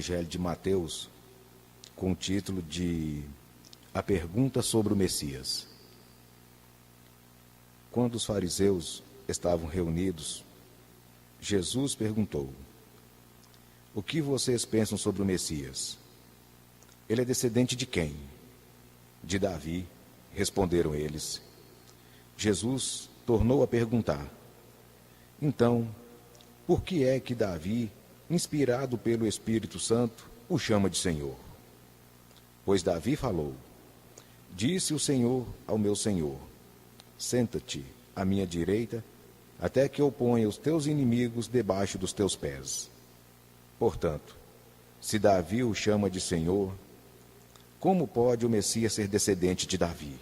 Evangelho de Mateus com o título de A Pergunta sobre o Messias. Quando os fariseus estavam reunidos, Jesus perguntou: O que vocês pensam sobre o Messias? Ele é descendente de quem? De Davi, responderam eles. Jesus tornou a perguntar: Então, por que é que Davi, inspirado pelo Espírito Santo, o chama de Senhor? Pois Davi falou: Disse o Senhor ao meu Senhor: Senta-te à minha direita, até que eu ponha os teus inimigos debaixo dos teus pés. Portanto, se Davi o chama de Senhor, como pode o Messias ser descendente de Davi?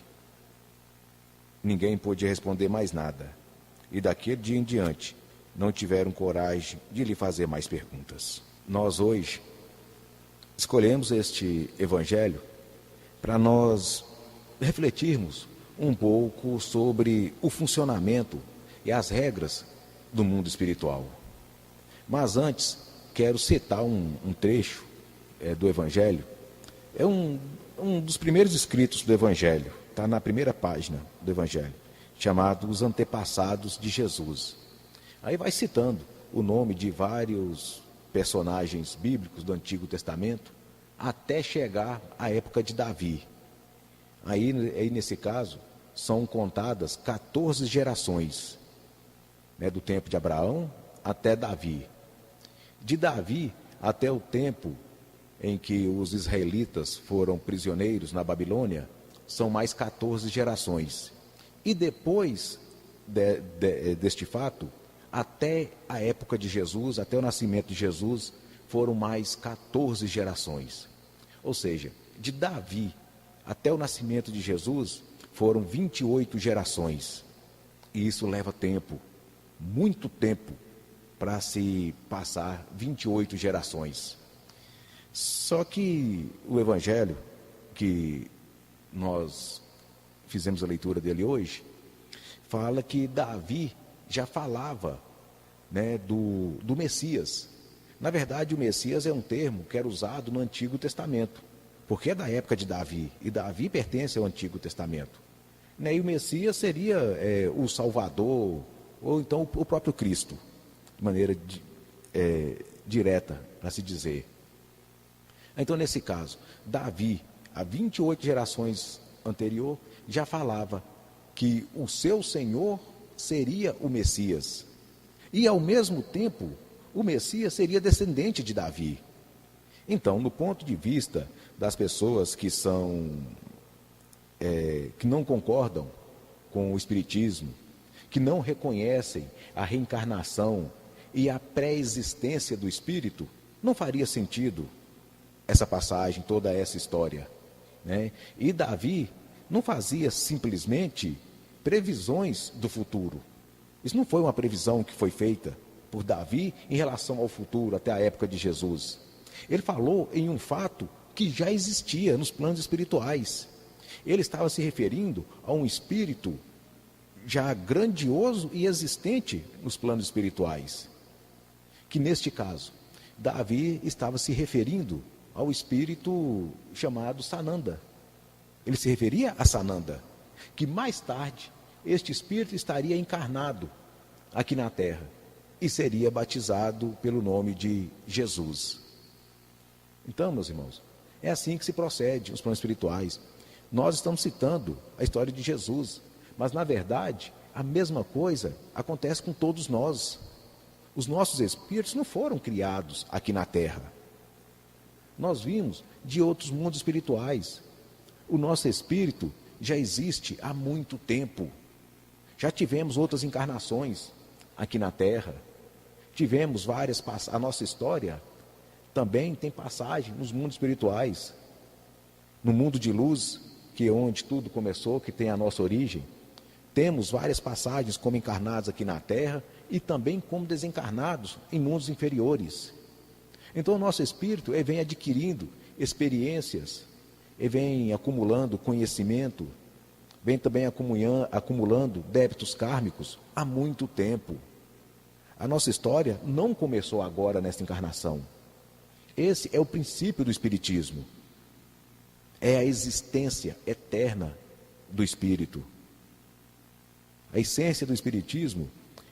Ninguém podia responder mais nada, e daquele dia em diante não tiveram coragem de lhe fazer mais perguntas. Nós hoje escolhemos este evangelho para nós refletirmos um pouco sobre o funcionamento e as regras do mundo espiritual. Mas antes, quero citar um trecho do evangelho. É um dos primeiros escritos do evangelho, está na primeira página do evangelho, chamado Os Antepassados de Jesus. Aí vai citando o nome de vários personagens bíblicos do Antigo Testamento, até chegar à época de Davi. Aí nesse caso, são contadas 14 gerações, do tempo de Abraão até Davi. De Davi até o tempo em que os israelitas foram prisioneiros na Babilônia, são mais 14 gerações. E depois deste fato, até a época de Jesus, até o nascimento de Jesus, foram mais 14 gerações. Ou seja, de Davi até o nascimento de Jesus, foram 28 gerações. E isso leva tempo, muito tempo, para se passar 28 gerações. Só que o evangelho, que nós fizemos a leitura dele hoje, fala que Davi já falava, do Messias. Na verdade, o Messias é um termo que era usado no Antigo Testamento, porque é da época de Davi, e Davi pertence ao Antigo Testamento. E o Messias seria o Salvador, ou então o próprio Cristo, de maneira direta, para se dizer. Então, nesse caso, Davi, há 28 gerações anterior, já falava que o seu Senhor seria o Messias. E, ao mesmo tempo, o Messias seria descendente de Davi. Então, no ponto de vista das pessoas que não concordam com o Espiritismo, que não reconhecem a reencarnação e a pré-existência do Espírito, não faria sentido essa passagem, toda essa história. E Davi não fazia simplesmente previsões do futuro. Isso não foi uma previsão que foi feita por Davi em relação ao futuro, até a época de Jesus. Ele falou em um fato que já existia nos planos espirituais. Ele estava se referindo a um espírito já grandioso e existente nos planos espirituais. Que neste caso, Davi estava se referindo ao espírito chamado Sananda. Ele se referia a Sananda, que mais tarde este espírito estaria encarnado aqui na terra e seria batizado pelo nome de Jesus. Então, meus irmãos, é assim que se procede nos planos espirituais. Nós estamos citando a história de Jesus, mas na verdade a mesma coisa acontece com todos nós. Os nossos espíritos não foram criados aqui na terra. Nós vimos de outros mundos espirituais. O nosso espírito já existe há muito tempo. Já tivemos outras encarnações aqui na terra. Tivemos várias passagens. A nossa história também tem passagem nos mundos espirituais. No mundo de luz, que é onde tudo começou, que tem a nossa origem, temos várias passagens como encarnados aqui na terra e também como desencarnados em mundos inferiores. Então o nosso espírito vem adquirindo experiências, vem acumulando conhecimento, vem também acumulando débitos kármicos há muito tempo. A nossa história não começou agora nesta encarnação. Esse é o princípio do Espiritismo. É a existência eterna do Espírito. A essência do Espiritismo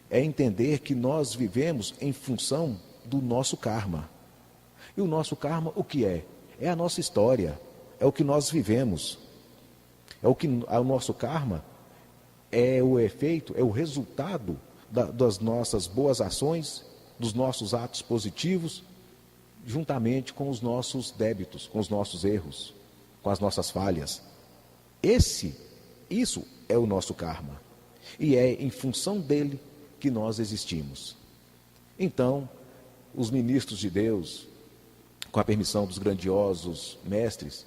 é entender que nós vivemos em função do nosso karma. E o nosso karma, o que é? É a nossa história, é o que nós vivemos. O nosso karma é o efeito, é o resultado das nossas boas ações, dos nossos atos positivos, juntamente com os nossos débitos, com os nossos erros, com as nossas falhas. Isso é o nosso karma. E é em função dele que nós existimos. Então, os ministros de Deus, com a permissão dos grandiosos mestres,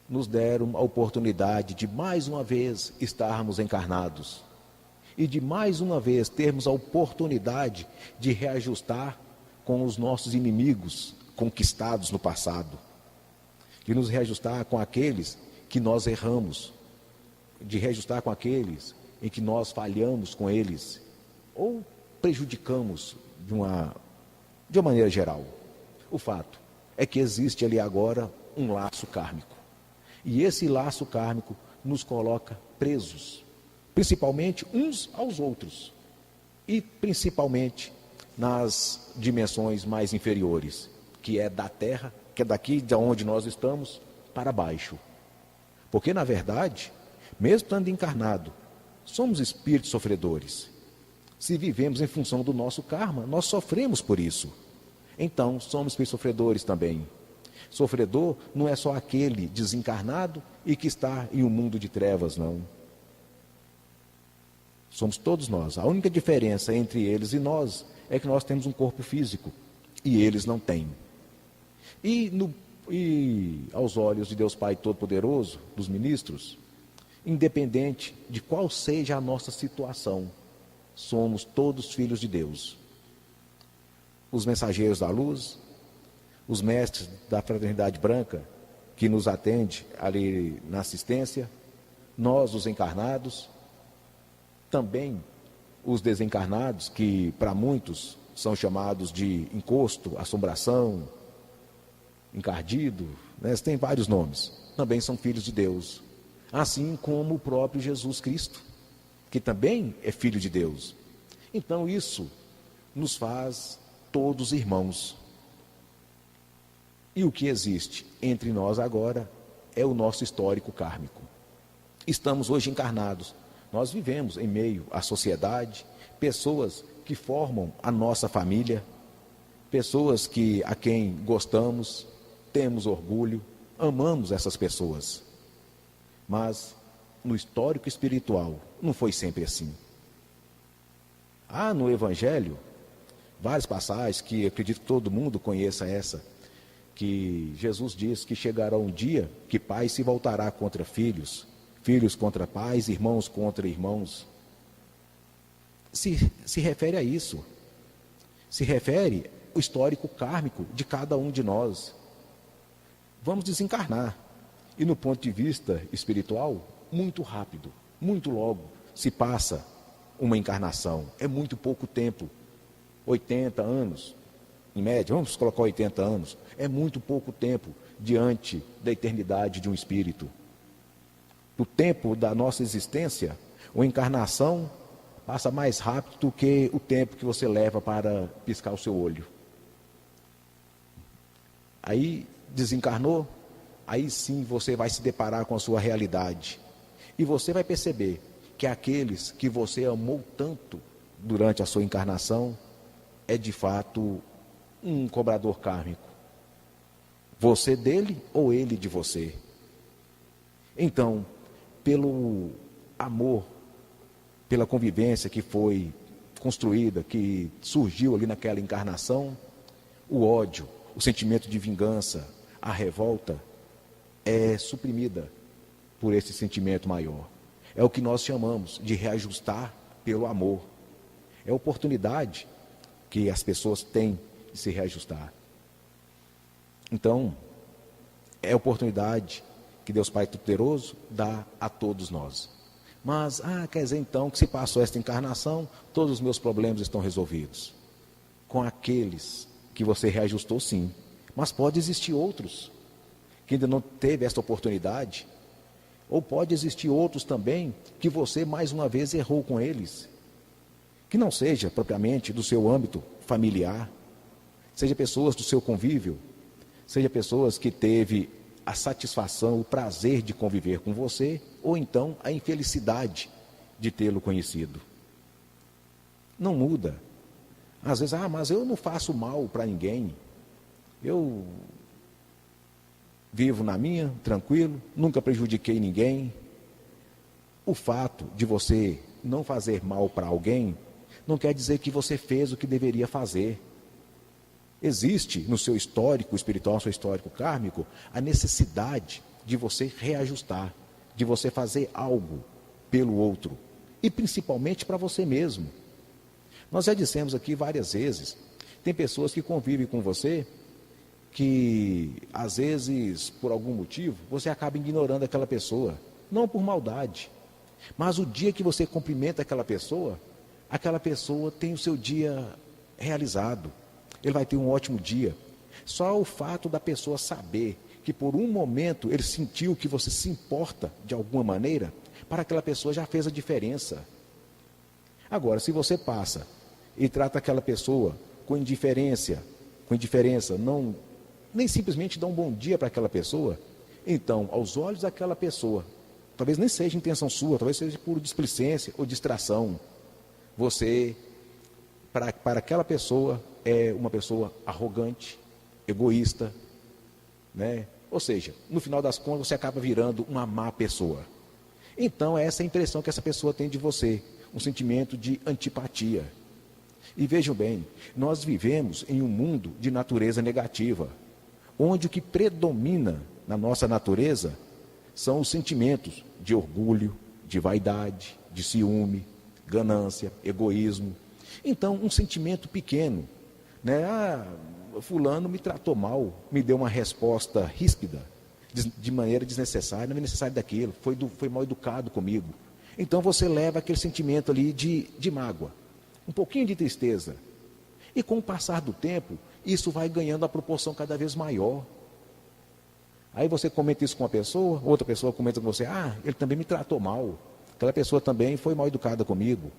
nos deram a oportunidade de mais uma vez estarmos encarnados e de mais uma vez termos a oportunidade de reajustar com os nossos inimigos conquistados no passado, de nos reajustar com aqueles que nós erramos, de reajustar com aqueles em que nós falhamos com eles ou prejudicamos de uma maneira geral. O fato é que existe ali agora um laço kármico. E esse laço kármico nos coloca presos, principalmente uns aos outros, e principalmente nas dimensões mais inferiores, que é da Terra, que é daqui de onde nós estamos, para baixo. Porque, na verdade, mesmo estando encarnado, somos espíritos sofredores. Se vivemos em função do nosso karma, nós sofremos por isso. Então, somos espíritos sofredores também. Sofredor não é só aquele desencarnado e que está em um mundo de trevas, não. Somos todos nós. A única diferença entre eles e nós é que nós temos um corpo físico e eles não têm. E aos olhos de Deus Pai Todo-Poderoso, dos ministros, independente de qual seja a nossa situação, somos todos filhos de Deus. Os mensageiros da luz, os mestres da fraternidade branca, que nos atende ali na assistência, nós, os encarnados, também os desencarnados, que para muitos são chamados de encosto, assombração, encardido, né? Tem vários nomes, também são filhos de Deus, assim como o próprio Jesus Cristo, que também é filho de Deus. Então isso nos faz todos irmãos. E o que existe entre nós agora é o nosso histórico kármico. Estamos hoje encarnados. Nós vivemos em meio à sociedade, pessoas que formam a nossa família, pessoas a quem gostamos, temos orgulho, amamos essas pessoas. Mas no histórico espiritual não foi sempre assim. Há no Evangelho várias passagens que acredito que todo mundo conheça essa, que Jesus diz que chegará um dia que pai se voltará contra filhos, filhos contra pais, irmãos contra irmãos. Se refere a isso. Se refere ao histórico kármico de cada um de nós. Vamos desencarnar. E no ponto de vista espiritual, muito rápido, muito logo, se passa uma encarnação. É muito pouco tempo. 80 anos, em média, vamos colocar 80 anos. É muito pouco tempo diante da eternidade de um espírito. O tempo da nossa existência, uma encarnação passa mais rápido do que o tempo que você leva para piscar o seu olho. Aí desencarnou, aí sim você vai se deparar com a sua realidade. E você vai perceber que aqueles que você amou tanto durante a sua encarnação é de fato um cobrador kármico. Você dele ou ele de você. Então, pelo amor, pela convivência que foi construída, que surgiu ali naquela encarnação, o ódio, o sentimento de vingança, a revolta, é suprimida por esse sentimento maior. É o que nós chamamos de reajustar pelo amor. É a oportunidade que as pessoas têm de se reajustar. Então, é a oportunidade que Deus Pai Todo-Poderoso dá a todos nós. Mas, quer dizer então que se passou esta encarnação, todos os meus problemas estão resolvidos. Com aqueles que você reajustou, sim, Mas pode existir outros que ainda não teve essa oportunidade, ou pode existir outros também que você mais uma vez errou com eles, que não seja propriamente do seu âmbito familiar, seja pessoas do seu convívio, seja pessoas que teve a satisfação, o prazer de conviver com você, ou então a infelicidade de tê-lo conhecido. Não muda. Às vezes, mas eu não faço mal para ninguém, eu vivo na minha, tranquilo, nunca prejudiquei ninguém. O fato de você não fazer mal para alguém não quer dizer que você fez o que deveria fazer. Existe no seu histórico espiritual, no seu histórico kármico, a necessidade de você reajustar, de você fazer algo pelo outro, e principalmente para você mesmo. Nós já dissemos aqui várias vezes, tem pessoas que convivem com você, que às vezes, por algum motivo, você acaba ignorando aquela pessoa, não por maldade, mas o dia que você cumprimenta aquela pessoa tem o seu dia realizado, ele vai ter um ótimo dia. Só o fato da pessoa saber que por um momento ele sentiu que você se importa de alguma maneira, para aquela pessoa já fez a diferença. Agora, se você passa e trata aquela pessoa com indiferença, nem simplesmente dá um bom dia para aquela pessoa, então, aos olhos daquela pessoa, talvez nem seja intenção sua, talvez seja por displicência ou distração, você, para aquela pessoa, é uma pessoa arrogante, egoísta, né? Ou seja, no final das contas, você acaba virando uma má pessoa. Então, essa é a impressão que essa pessoa tem de você, um sentimento de antipatia. E vejam bem, nós vivemos em um mundo de natureza negativa, onde o que predomina na nossa natureza são os sentimentos de orgulho, de vaidade, de ciúme, ganância, egoísmo. Então, um sentimento pequeno, né? Fulano me tratou mal, me deu uma resposta ríspida, de maneira desnecessária, não é necessário daquilo, foi mal educado comigo. Então você leva aquele sentimento ali de mágoa, um pouquinho de tristeza. E com o passar do tempo, isso vai ganhando a proporção cada vez maior. Aí você comenta isso com uma pessoa, outra pessoa comenta com você, ele também me tratou mal, aquela pessoa também foi mal educada comigo,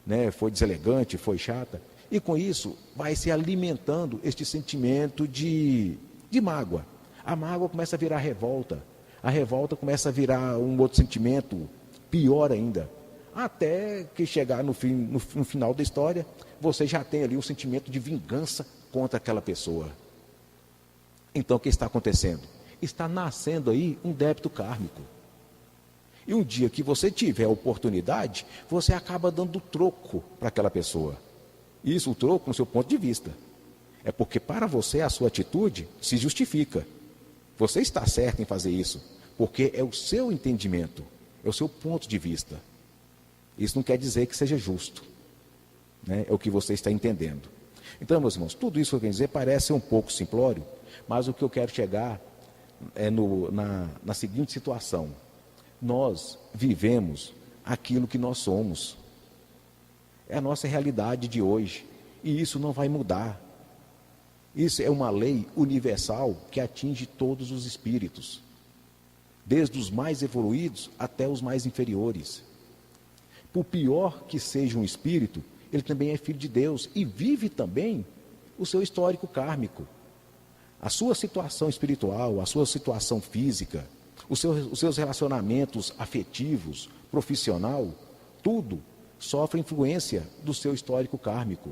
né? Foi deselegante, foi chata. E com isso, vai se alimentando este sentimento de mágoa. A mágoa começa a virar revolta. A revolta começa a virar um outro sentimento pior ainda. Até que chegar no final da história, você já tem ali um sentimento de vingança contra aquela pessoa. Então, o que está acontecendo? Está nascendo aí um débito kármico. E um dia que você tiver a oportunidade, você acaba dando troco para aquela pessoa. Isso, o troco, no seu ponto de vista. É porque para você a sua atitude se justifica. Você está certo em fazer isso, porque é o seu entendimento, é o seu ponto de vista. Isso não quer dizer que seja justo, né? É o que você está entendendo. Então, meus irmãos, tudo isso que eu quero dizer parece um pouco simplório, mas o que eu quero chegar é na seguinte situação. Nós vivemos aquilo que nós somos. É a nossa realidade de hoje. E isso não vai mudar. Isso é uma lei universal que atinge todos os espíritos. Desde os mais evoluídos até os mais inferiores. Por pior que seja um espírito, ele também é filho de Deus e vive também o seu histórico kármico. A sua situação espiritual, a sua situação física, os seus relacionamentos afetivos, profissional, tudo sofre influência do seu histórico kármico.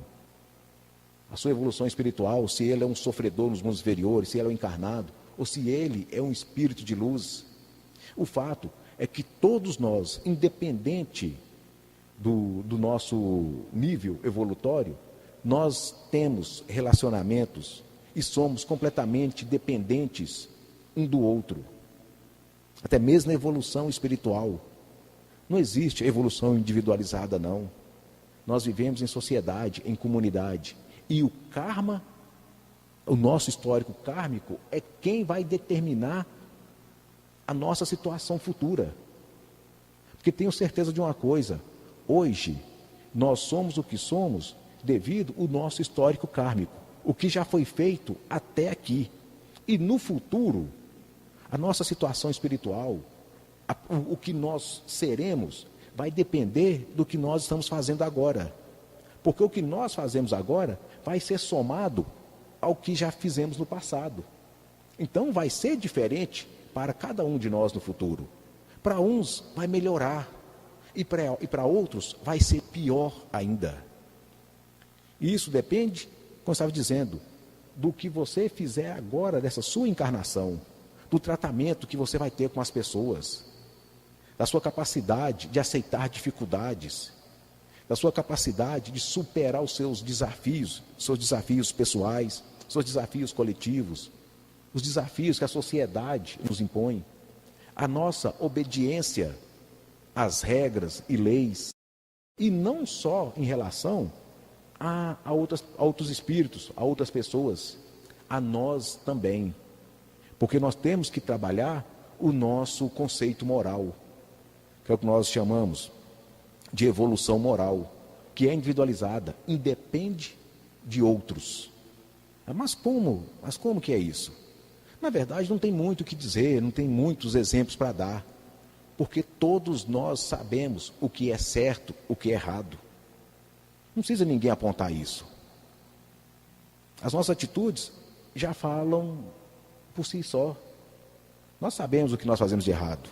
A sua evolução espiritual, se ele é um sofredor nos mundos inferiores, se ele é um encarnado, ou se ele é um espírito de luz. O fato é que todos nós, independente do nosso nível evolutório, nós temos relacionamentos e somos completamente dependentes um do outro. Até mesmo na evolução espiritual. Não existe evolução individualizada, não. Nós vivemos em sociedade, em comunidade. E o karma, o nosso histórico kármico, é quem vai determinar a nossa situação futura. Porque tenho certeza de uma coisa, hoje nós somos o que somos devido ao nosso histórico kármico. o que já foi feito até aqui. E no futuro, a nossa situação espiritual, o que nós seremos, vai depender do que nós estamos fazendo agora. Porque o que nós fazemos agora vai ser somado ao que já fizemos no passado. Então vai ser diferente para cada um de nós no futuro. Para uns vai melhorar e para outros vai ser pior ainda. E isso depende, como eu estava dizendo, do que você fizer agora dessa sua encarnação, do tratamento que você vai ter com as pessoas, da sua capacidade de aceitar dificuldades, da sua capacidade de superar os seus desafios pessoais, seus desafios coletivos, os desafios que a sociedade nos impõe, a nossa obediência às regras e leis, e não só em relação a outros espíritos, a outras pessoas, a nós também, porque nós temos que trabalhar o nosso conceito moral, que é o que nós chamamos de evolução moral, que é individualizada, independe de outros. Mas como que é isso? Na verdade, não tem muito o que dizer, não tem muitos exemplos para dar, porque todos nós sabemos o que é certo, o que é errado. Não precisa ninguém apontar isso. As nossas atitudes já falam por si só. Nós sabemos o que nós fazemos de errado.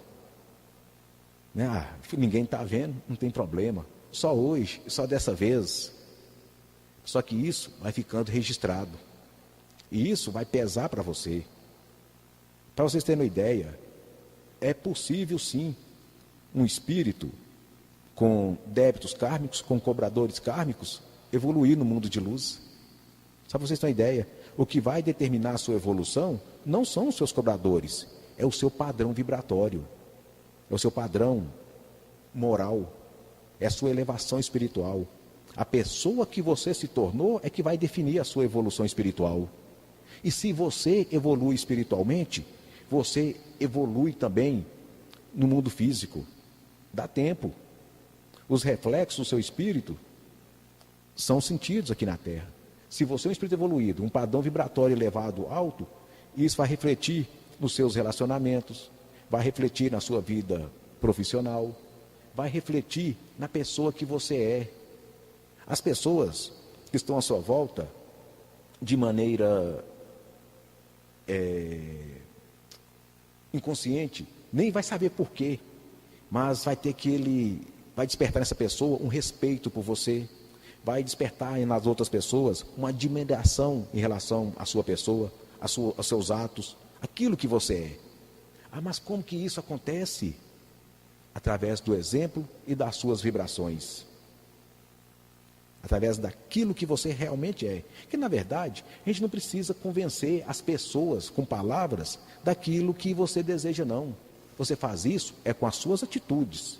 Ninguém está vendo, não tem problema. Só hoje, só dessa vez. Só que isso vai ficando registrado. E isso vai pesar para você. Para vocês terem uma ideia, é possível sim um espírito com débitos kármicos, com cobradores kármicos, evoluir no mundo de luz. Só para vocês terem uma ideia, o que vai determinar a sua evolução não são os seus cobradores, é o seu padrão vibratório, é o seu padrão moral, é a sua elevação espiritual. A pessoa que você se tornou é que vai definir a sua evolução espiritual. E se você evolui espiritualmente, você evolui também no mundo físico. Dá tempo. Os reflexos do seu espírito são sentidos aqui na Terra. Se você é um espírito evoluído, um padrão vibratório elevado alto, isso vai refletir nos seus relacionamentos, vai refletir na sua vida profissional, vai refletir na pessoa que você é. As pessoas que estão à sua volta, de maneira inconsciente, nem vai saber porquê, mas vai despertar nessa pessoa um respeito por você, vai despertar nas outras pessoas uma admiração em relação à sua pessoa, aos seus atos, aquilo que você é. Mas como que isso acontece? Através do exemplo e das suas vibrações. Através daquilo que você realmente é. Que, na verdade, a gente não precisa convencer as pessoas com palavras daquilo que você deseja, não. Você faz isso com as suas atitudes.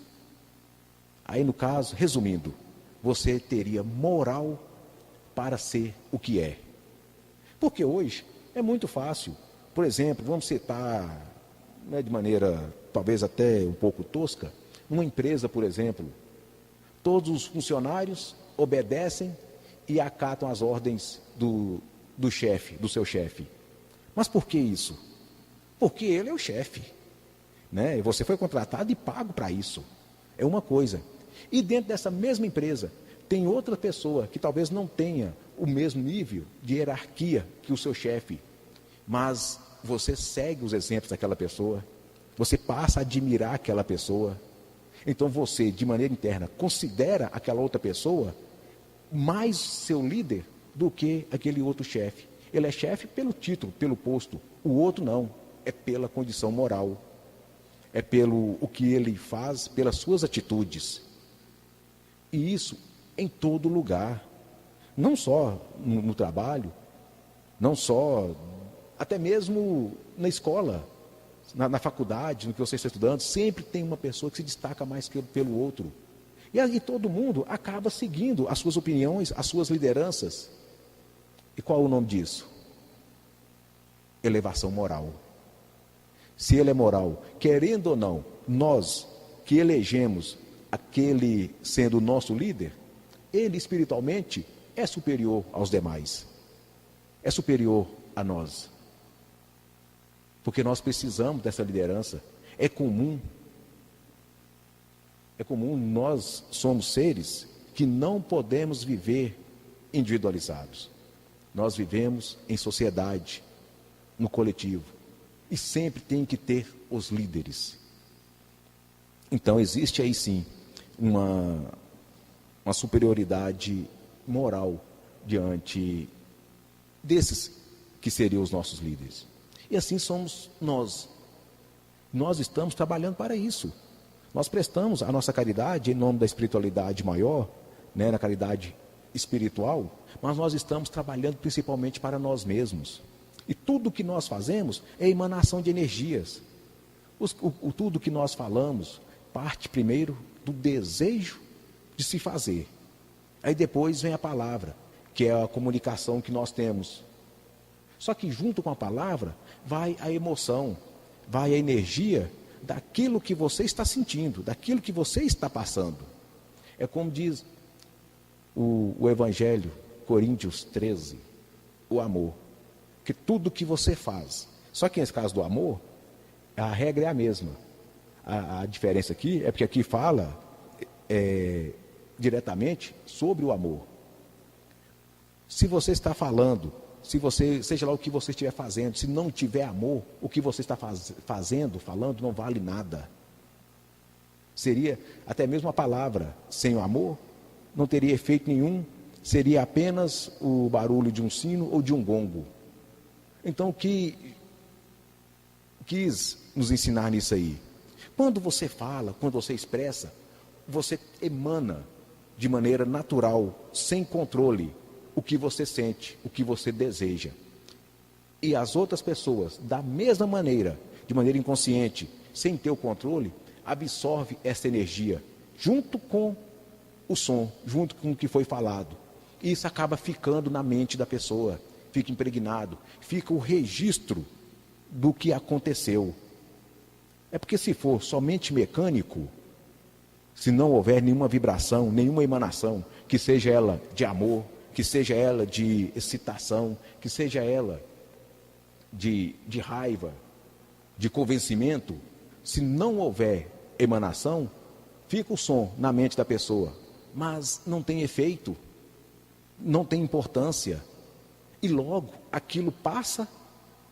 Aí, no caso, resumindo, você teria moral para ser o que é. Porque hoje é muito fácil. Por exemplo, vamos citar, de maneira talvez até um pouco tosca, uma empresa, por exemplo, todos os funcionários obedecem e acatam as ordens do chefe, do seu chefe. Mas por que isso? Porque ele é o chefe, né? E você foi contratado e pago para isso. É uma coisa. E dentro dessa mesma empresa, tem outra pessoa que talvez não tenha o mesmo nível de hierarquia que o seu chefe, mas você segue os exemplos daquela pessoa, você passa a admirar aquela pessoa. Então você, de maneira interna, considera aquela outra pessoa mais seu líder do que aquele outro chefe. Ele é chefe pelo título, pelo posto. O outro não, é pela condição moral. É pelo o que ele faz, pelas suas atitudes. E isso em todo lugar. Não só no trabalho, não só, até mesmo na escola. Na faculdade, no que você está estudando, sempre tem uma pessoa que se destaca mais que pelo outro. E aí todo mundo acaba seguindo as suas opiniões, as suas lideranças. E qual é o nome disso? Elevação moral. Se ele é moral, querendo ou não, nós que elegemos aquele sendo o nosso líder, ele espiritualmente é superior aos demais. é superior a nós. Porque nós precisamos dessa liderança. É comum, nós somos seres que não podemos viver individualizados. Nós vivemos em sociedade, no coletivo. E sempre tem que ter os líderes. Então existe aí sim uma superioridade moral diante desses que seriam os nossos líderes. E assim somos nós. Nós estamos trabalhando para isso. Nós prestamos a nossa caridade em nome da espiritualidade maior, na caridade espiritual, mas nós estamos trabalhando principalmente para nós mesmos. E tudo que nós fazemos é emanação de energias. Tudo que nós falamos parte primeiro do desejo de se fazer. Aí depois vem a palavra, que é a comunicação que nós temos. Só que junto com a palavra vai a emoção, vai a energia daquilo que você está sentindo, daquilo que você está passando. É como diz o Evangelho, Coríntios 13, o amor. Que tudo que você faz, só que nesse caso do amor, a regra é a mesma. A diferença aqui é porque aqui fala diretamente sobre o amor. Se você está falando, seja lá o que você estiver fazendo, se não tiver amor, o que você está falando, não vale nada. Seria até mesmo a palavra sem o amor, não teria efeito nenhum, seria apenas o barulho de um sino ou de um gongo. Então, o que quis nos ensinar nisso aí? Quando você fala, quando você expressa, você emana de maneira natural, sem controle, o que você sente, o que você deseja. E as outras pessoas, da mesma maneira, de maneira inconsciente, sem ter o controle, absorve essa energia, junto com o som, junto com o que foi falado. E isso acaba ficando na mente da pessoa, fica impregnado, fica o registro do que aconteceu. É porque se for somente mecânico, se não houver nenhuma vibração, nenhuma emanação, que seja ela de amor, que seja ela de excitação, que seja ela de raiva, de convencimento, se não houver emanação, fica o som na mente da pessoa, mas não tem efeito, não tem importância, e logo aquilo passa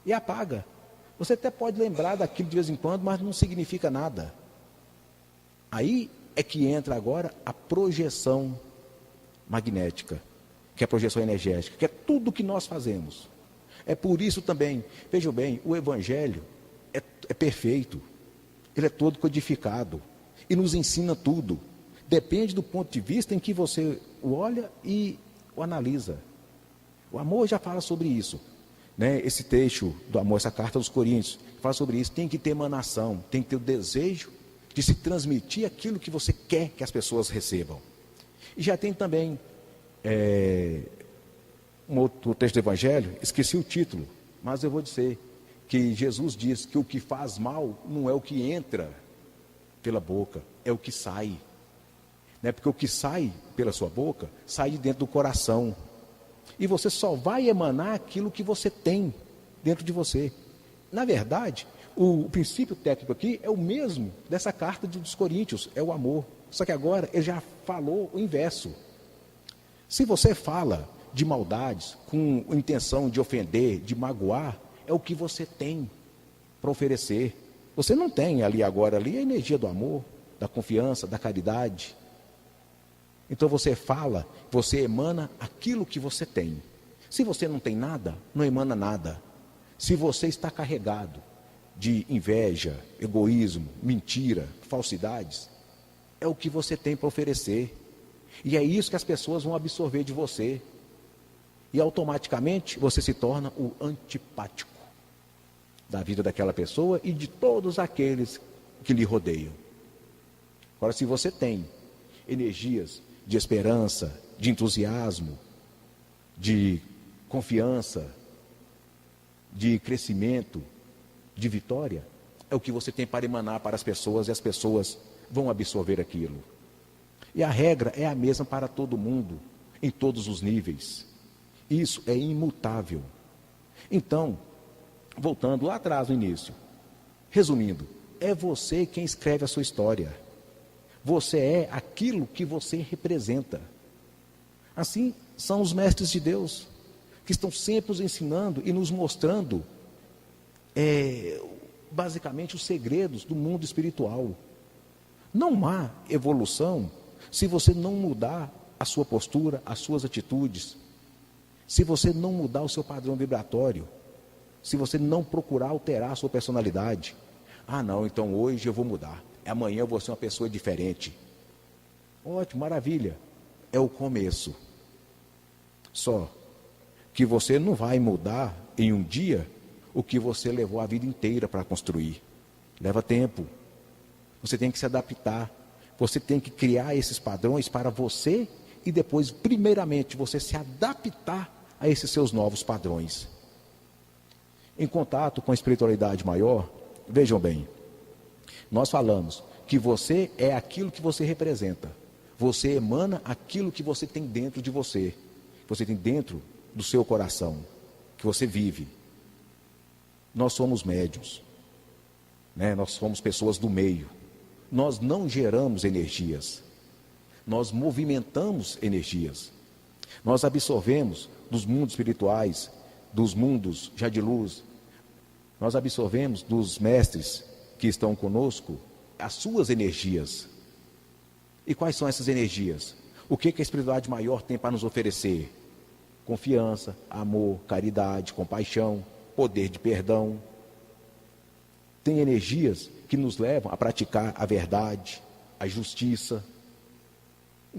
e apaga. Você até pode lembrar daquilo de vez em quando, mas não significa nada. Aí é que entra agora a projeção magnética, que é a projeção energética, que é tudo que nós fazemos. É por isso também, vejam bem, o Evangelho é perfeito, ele é todo codificado, e nos ensina tudo. Depende do ponto de vista em que você o olha e o analisa. O amor já fala sobre isso. Esse trecho do amor, essa carta aos Coríntios, fala sobre isso. Tem que ter emanação, tem que ter o desejo de se transmitir aquilo que você quer que as pessoas recebam. E já tem também um outro texto do Evangelho, esqueci o título, mas eu vou dizer que Jesus diz que o que faz mal não é o que entra pela boca, é o que sai. Porque o que sai pela sua boca, sai de dentro do coração. E você só vai emanar aquilo que você tem dentro de você. Na verdade, o princípio técnico aqui é o mesmo dessa carta dos Coríntios, é o amor. Só que agora ele já falou o inverso. Se você fala de maldades, com intenção de ofender, de magoar, é o que você tem para oferecer. Você não tem ali agora a energia do amor, da confiança, da caridade. Então você fala, você emana aquilo que você tem. Se você não tem nada, não emana nada. Se você está carregado de inveja, egoísmo, mentira, falsidades, é o que você tem para oferecer. E é isso que as pessoas vão absorver de você. E automaticamente você se torna o antipático da vida daquela pessoa e de todos aqueles que lhe rodeiam. Agora, se você tem energias de esperança, de entusiasmo, de confiança, de crescimento, de vitória, é o que você tem para emanar para as pessoas e as pessoas vão absorver aquilo. E a regra é a mesma para todo mundo, em todos os níveis. Isso é imutável. Então, voltando lá atrás no início, resumindo, é você quem escreve a sua história. Você é aquilo que você representa. Assim são os mestres de Deus, que estão sempre nos ensinando e nos mostrando, basicamente, os segredos do mundo espiritual. Não há evolução se você não mudar a sua postura, as suas atitudes, se você não mudar o seu padrão vibratório, se você não procurar alterar a sua personalidade. Ah, não, então hoje eu vou mudar, amanhã eu vou ser uma pessoa diferente. Ótimo, maravilha, é o começo. Só que você não vai mudar em um dia o que você levou a vida inteira para construir. Leva tempo. Você tem que se adaptar. Você tem que criar esses padrões para você e depois, primeiramente, você se adaptar a esses seus novos padrões. Em contato com a espiritualidade maior, vejam bem, nós falamos que você é aquilo que você representa. Você emana aquilo que você tem dentro de você. Você tem dentro do seu coração, que você vive. Nós somos médiuns, né? Nós somos pessoas do meio. Nós não geramos energias, nós movimentamos energias. Nós absorvemos dos mundos espirituais, dos mundos já de luz, nós absorvemos dos mestres que estão conosco as suas energias. E quais são essas energias? O que a espiritualidade maior tem para nos oferecer? Confiança, amor, caridade, compaixão, poder de perdão. Tem energias que nos levam a praticar a verdade, a justiça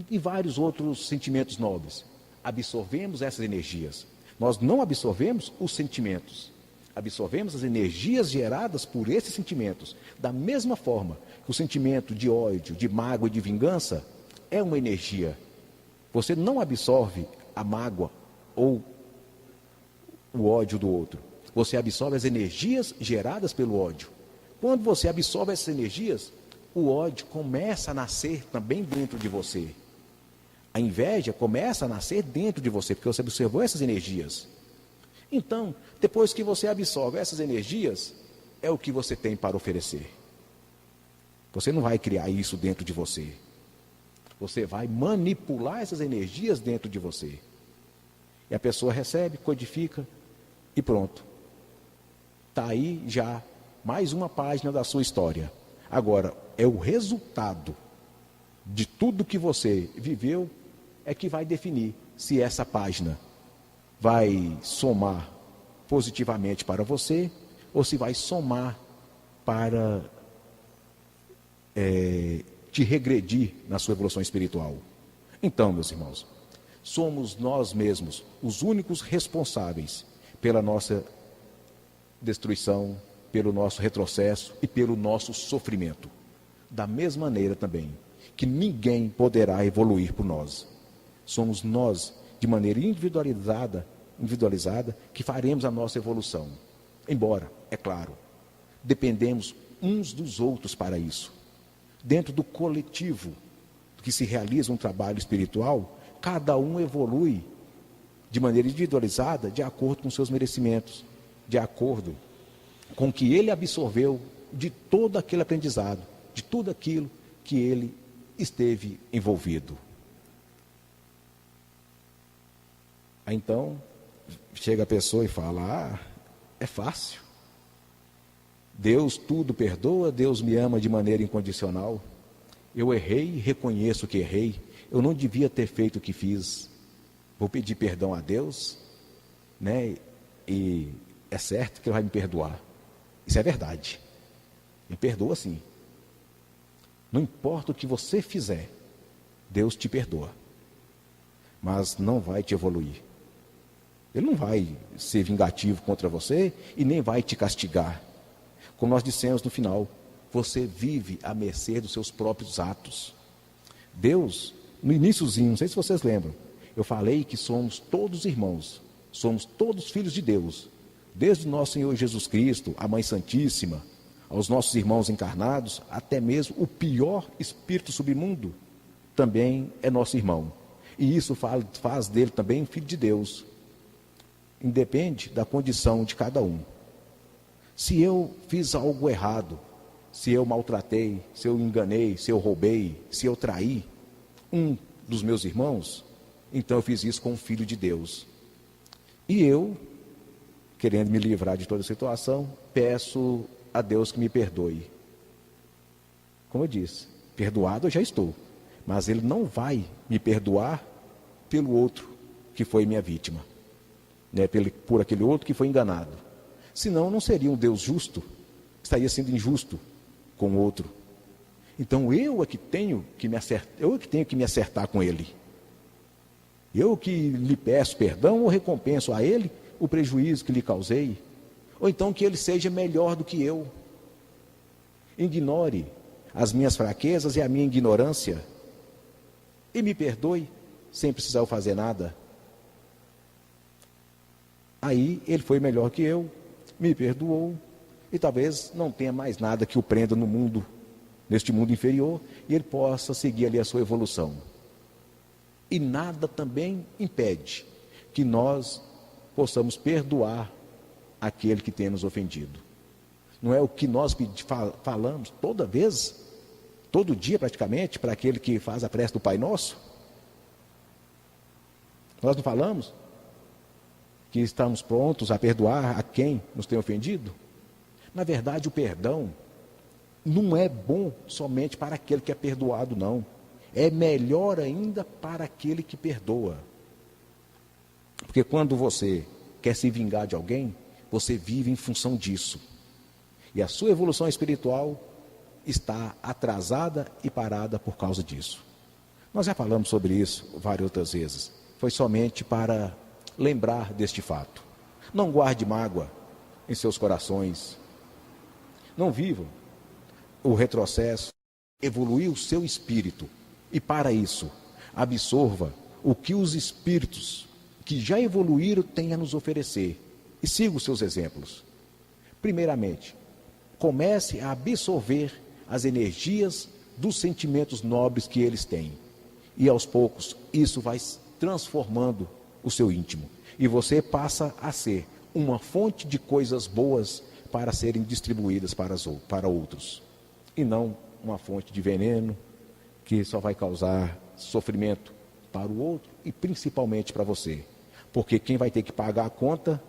e vários outros sentimentos nobres. Absorvemos essas energias. Nós não absorvemos os sentimentos. Absorvemos as energias geradas por esses sentimentos. Da mesma forma que o sentimento de ódio, de mágoa e de vingança é uma energia. Você não absorve a mágoa ou o ódio do outro. Você absorve as energias geradas pelo ódio. Quando você absorve essas energias, o ódio começa a nascer também dentro de você. A inveja começa a nascer dentro de você, porque você observou essas energias. Então, depois que você absorve essas energias, é o que você tem para oferecer. Você não vai criar isso dentro de você. Você vai manipular essas energias dentro de você. E a pessoa recebe, codifica e pronto. Está aí já mais uma página da sua história. Agora, é o resultado de tudo que você viveu é que vai definir se essa página vai somar positivamente para você ou se vai somar para te regredir na sua evolução espiritual. Então, meus irmãos, somos nós mesmos os únicos responsáveis pela nossa destruição, pelo nosso retrocesso e pelo nosso sofrimento. Da mesma maneira também que ninguém poderá evoluir por nós. Somos nós, de maneira individualizada, que faremos a nossa evolução. Embora, é claro, dependemos uns dos outros para isso. Dentro do coletivo que se realiza um trabalho espiritual, cada um evolui de maneira individualizada, de acordo com seus merecimentos, de acordo com o que ele absorveu de todo aquele aprendizado, de tudo aquilo que ele esteve envolvido. Aí então, chega a pessoa e fala, é fácil. Deus tudo perdoa, Deus me ama de maneira incondicional. Eu errei, reconheço que errei, eu não devia ter feito o que fiz. Vou pedir perdão a Deus, né? E é certo que Ele vai me perdoar. Isso é verdade. Me perdoa sim. Não importa o que você fizer, Deus te perdoa. Mas não vai te evoluir. Ele não vai ser vingativo contra você e nem vai te castigar. Como nós dissemos no final, você vive à mercê dos seus próprios atos. Deus, no iniciozinho, não sei se vocês lembram, eu falei que somos todos irmãos, somos todos filhos de Deus. Desde o nosso Senhor Jesus Cristo, a Mãe Santíssima, aos nossos irmãos encarnados, até mesmo o pior espírito submundo, também é nosso irmão. E isso faz dele também um filho de Deus. Independe da condição de cada um. Se eu fiz algo errado, se eu maltratei, se eu enganei, se eu roubei, se eu traí um dos meus irmãos, então eu fiz isso com o Filho de Deus. E eu, querendo me livrar de toda a situação, peço a Deus que me perdoe. Como eu disse, perdoado eu já estou, mas Ele não vai me perdoar pelo outro que foi minha vítima, né? Por aquele outro que foi enganado. Senão não seria um Deus justo, estaria sendo injusto com o outro. Então eu é que tenho que me acertar com Ele. Eu que lhe peço perdão ou recompenso a Ele o prejuízo que lhe causei, ou então que Ele seja melhor do que eu. Ignore as minhas fraquezas e a minha ignorância e me perdoe sem precisar eu fazer nada. Aí Ele foi melhor que eu, me perdoou e talvez não tenha mais nada que o prenda no mundo, neste mundo inferior, e ele possa seguir ali a sua evolução. E nada também impede que nós possamos perdoar aquele que tem nos ofendido. Não é o que nós falamos toda vez, todo dia praticamente, para aquele que faz a prece do Pai Nosso? Nós não falamos que estamos prontos a perdoar a quem nos tem ofendido? Na verdade, o perdão não é bom somente para aquele que é perdoado, não. É melhor ainda para aquele que perdoa. Porque quando você quer se vingar de alguém, você vive em função disso. E a sua evolução espiritual está atrasada e parada por causa disso. Nós já falamos sobre isso várias outras vezes. Foi somente para lembrar deste fato. Não guarde mágoa em seus corações. Não vivam o retrocesso. Evoluir o seu espírito. E para isso, absorva o que os espíritos que já evoluíram têm a nos oferecer. E siga os seus exemplos. Primeiramente, comece a absorver as energias dos sentimentos nobres que eles têm. E aos poucos, isso vai transformando o seu íntimo. E você passa a ser uma fonte de coisas boas para serem distribuídas para outros. E não uma fonte de veneno que só vai causar sofrimento para o outro e principalmente para você. Porque quem vai ter que pagar a conta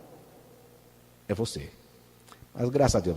é você. Mas graças a Deus,